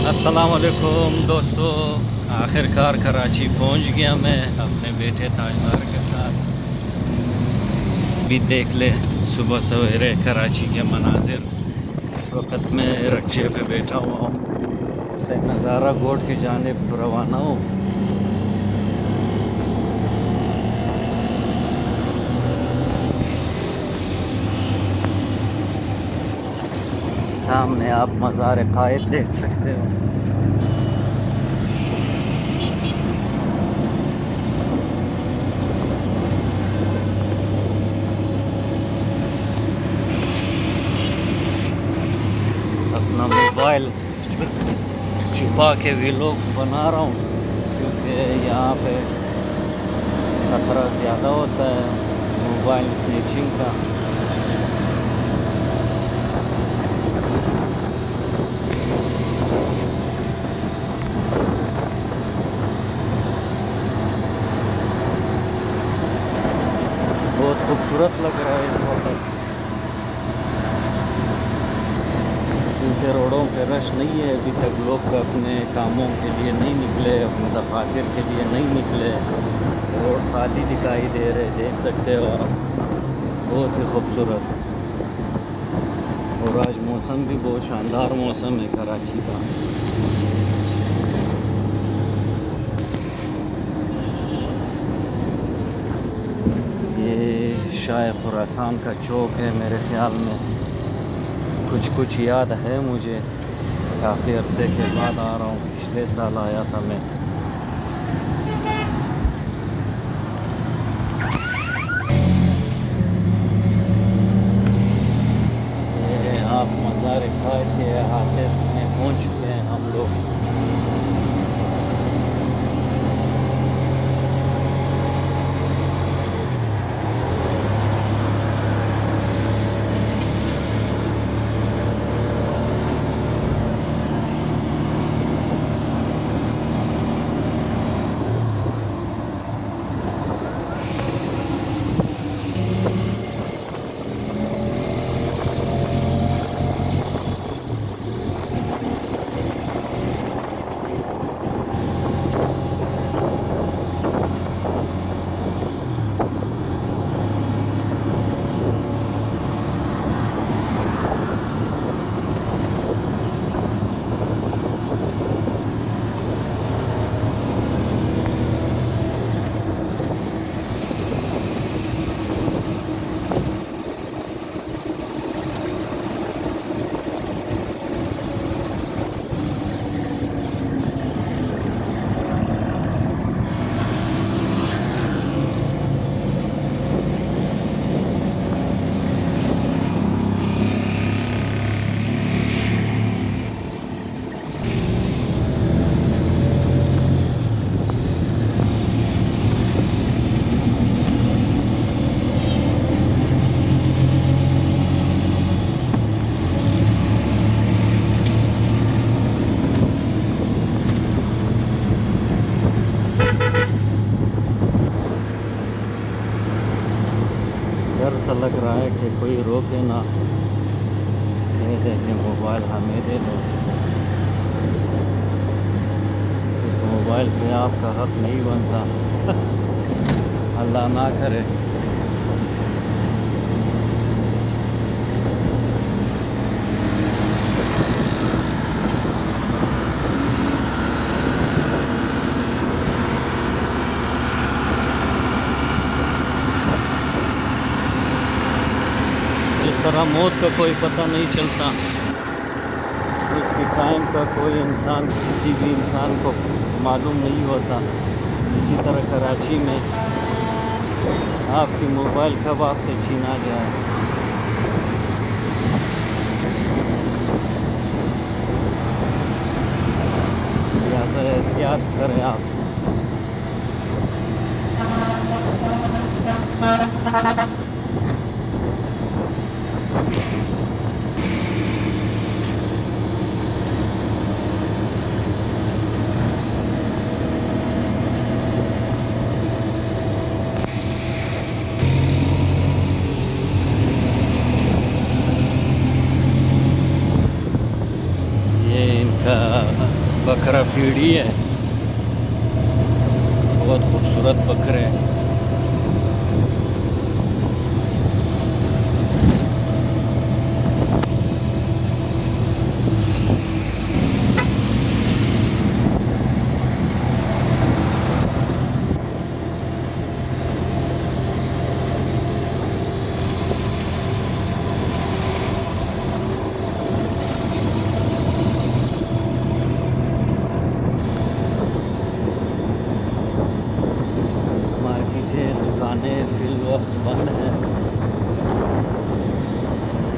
अस्सलाम वालेकुम दोस्तों। आखिरकार कराची पहुंच गया मैं अपने बेटे ताजदार के साथ। भी देख ले सुबह सवेरे कराची के मनाजिर। इस वक्त मैं रक्शे पे बैठा हुआ हूँ, उसे नज़ारा गोड की जानिब रवाना हूँ। सामने आप मज़ार कायद देख सकते हो। अपना मोबाइल छुपा के व्लॉग्स बना रहा हूँ, क्योंकि यहाँ पे खतरा ज़्यादा होता है मोबाइल स्नैचिंग का। बहुत खूबसूरत लग रहा है इस वक्त, क्योंकि रोडों पे रश नहीं है। अभी तक लोग अपने कामों के लिए नहीं निकले, अपने दफातर के लिए नहीं निकले। रोड खाली दिखाई दे रहे, देख सकते हो आप। बहुत ही खूबसूरत। और आज मौसम भी बहुत शानदार मौसम है कराची का। ये शाह खुरासान का चौक है मेरे ख़्याल में। कुछ याद है मुझे, काफ़ी अरसे के बाद आ रहा हूँ। पिछले साल आया था मैं। ये आप मज़ार कायद के अहाते में पहुँच चुके हैं हम लोग। डर सा लग रहा है कि कोई रोके ना, ये देखें मोबाइल हमें दे दो। इस मोबाइल पे आपका हक नहीं बनता। अल्लाह ना करे। जिस तरह मौत का कोई पता नहीं चलता, उसकी टाइम का कोई इंसान, किसी भी इंसान को मालूम नहीं होता, इसी तरह कराची में आपकी मोबाइल कब आपसे छीना जाए। लिहाजा एहतियात करें आप। ये इनका बकरा पीढ़ी है, बहुत खूबसूरत बकरे हैं। दुकानें फिल वक्त बंद हैं।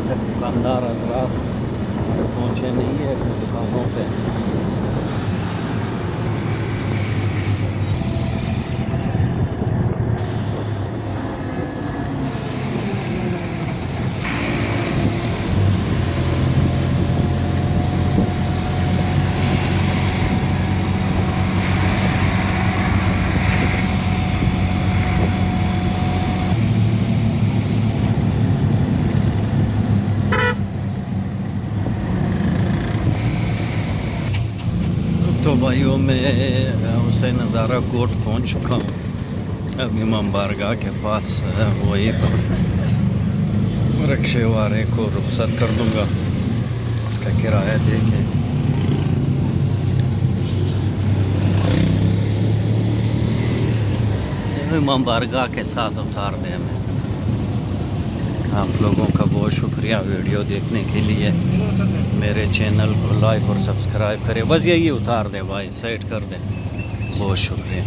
दुकानदार हजरात पहुँचे नहीं है अपनी दुकानों पे। तो भाइयों मैं हुसैन नज़ारा कोट पहुंच चुका हूँ। अब इमाम बारगाह के पास वही पर रिक्शे वाले को रुखसत कर दूंगा, उसका किराया देके। इमाम बारगाह के साथ उतार दें हमें। आप लोगों का बहुत शुक्रिया वीडियो देखने के लिए। मेरे चैनल को लाइक और सब्सक्राइब करें। बस यही उतार दें भाई, साइड कर दें। बहुत शुक्रिया।